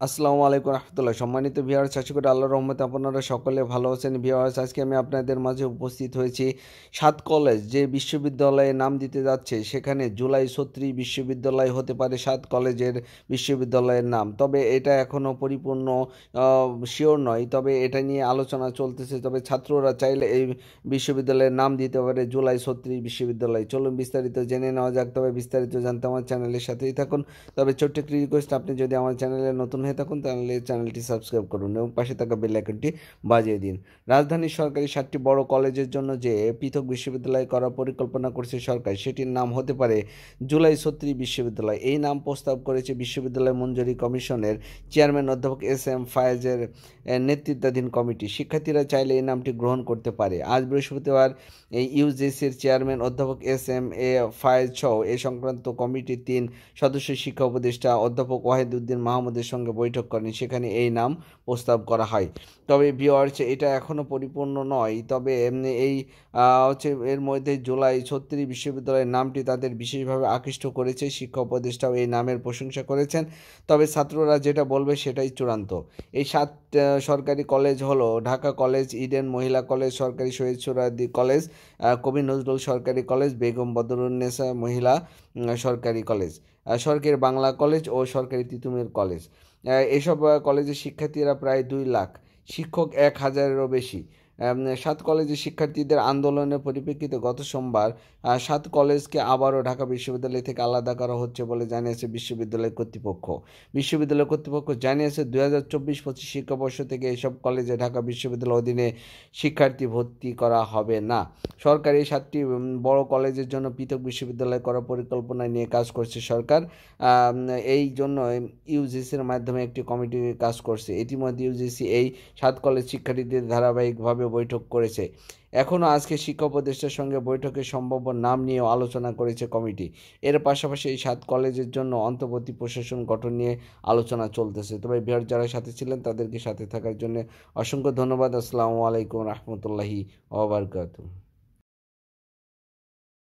আসসালামু আলাইকুম রহমতুল্লাহ। সম্মানিত ভিউয়ার্স, আশা করি আল্লাহর রহমতে আপনারা সকলে ভালো আছেন। ভিউয়ার্স, আজকে আমি আপনাদের মাঝে উপস্থিত হয়েছি সাত কলেজ যে বিশ্ববিদ্যালয়ে নাম দিতে যাচ্ছে, সেখানে জুলাই ৩৬ বিশ্ববিদ্যালয় হতে পারে সাত কলেজের বিশ্ববিদ্যালয়ের নাম। তবে এটা এখনও পরিপূর্ণ শিওর নয়, তবে এটা নিয়ে আলোচনা চলতেছে। তবে ছাত্ররা চাইলে এই বিশ্ববিদ্যালয়ের নাম দিতে পারে জুলাই ৩৬ বিশ্ববিদ্যালয়। চলুন বিস্তারিত জেনে নেওয়া যাক। তবে বিস্তারিত জানতে আমার চ্যানেলের সাথেই থাকুন। তবে ছোট্ট একটি রিকোয়েস্ট, আপনি যদি আমার চ্যানেলে নতুন হয়ে থাকুন তাহলে চ্যানেলটি সাবস্ক্রাইব করুন এবং পাশে থাকা বেল আইকনটি বাজিয়ে দিন। রাজধানীর সরকারি 7টি বড় কলেজের জন্য যে পৃথক বিশ্ববিদ্যালয় করার পরিকল্পনা করছে সরকার, সেটির নাম হতে পারে জুলাই ৩৬ বিশ্ববিদ্যালয়। এই নাম প্রস্তাব করেছে বিশ্ববিদ্যালয় মঞ্জুরি কমিশনের চেয়ারম্যান অধ্যাপক এস ফায়েজের নেতৃত্বাধীন কমিটি। শিক্ষার্থীরা চাইলে এই নামটি গ্রহণ করতে পারে। আজ বৃহস্পতিবার এই ইউজিসির চেয়ারম্যান অধ্যাপক এস ফায়েজ সহ এ সংক্রান্ত কমিটির 3 সদস্য শিক্ষা উপদেষ্টা অধ্যাপক ওয়াহিদউদ্দিন মাহমুদের সঙ্গে বৈঠক করেন। সেখানে এই নাম প্রস্তাব করা হয়। তবে ভিউয়ার্স, এটা এখনও পরিপূর্ণ নয়। তবে এই হচ্ছে এর মধ্যে জুলাই ৩৬ বিশ্ববিদ্যালয়ের নামটি তাদের বিশেষভাবে আকৃষ্ট করেছে। শিক্ষা উপদেষ্টাও এই নামের প্রশংসা করেছেন। তবে ছাত্ররা যেটা বলবে সেটাই চূড়ান্ত। এই 7 সরকারি কলেজ হলো ঢাকা কলেজ, ইডেন মহিলা কলেজ, সরকারি শহীদ সোহরাওয়ার্দী কলেজ, কবি নজরুল সরকারি কলেজ, বেগম বদরুন্নেসা মহিলা সরকারি কলেজ, সরকারি বাংলা কলেজ ও সরকারি তিতুমির কলেজ। এসব কলেজের শিক্ষার্থীরা প্রায় 2 লাখ, শিক্ষক 1,000-এরও বেশি। 7 কলেজের শিক্ষার্থীদের আন্দোলনের পরিপ্রেক্ষিতে গত সোমবার 7 কলেজকে আবারও ঢাকা বিশ্ববিদ্যালয় থেকে আলাদা করা হচ্ছে বলে জানিয়েছে বিশ্ববিদ্যালয় কর্তৃপক্ষ। বিশ্ববিদ্যালয় কর্তৃপক্ষ জানিয়েছে 2024-25 শিক্ষাবর্ষ থেকে এসব কলেজে ঢাকা বিশ্ববিদ্যালয়ের অধীনে শিক্ষার্থী ভর্তি করা হবে না। সরকার এই 7টি বড় কলেজের জন্য পৃথক বিশ্ববিদ্যালয় করার পরিকল্পনা নিয়ে কাজ করছে সরকার। এই জন্য ইউজিসির মাধ্যমে একটি কমিটি কাজ করছে। ইতিমধ্যে ইউজিসি এই 7 কলেজ শিক্ষার্থীদের ধারাবাহিকভাবে বৈঠক করেছে। এখনও আজকে শিক্ষা উপদেষ্টার সঙ্গে বৈঠকে সম্ভাব্য নাম নিয়েও আলোচনা করেছে কমিটি। এর পাশাপাশি এই 7 কলেজের জন্য অন্তর্বর্তী প্রশাসন গঠন নিয়ে আলোচনা চলতেছে। তবে ভিউয়ার যারা সাথে ছিলেন তাদেরকে সাথে থাকার জন্য অসংখ্য ধন্যবাদ। আসসালামু আলাইকুম রহমতুল্লাহি ওয়া বারাকাতুহু।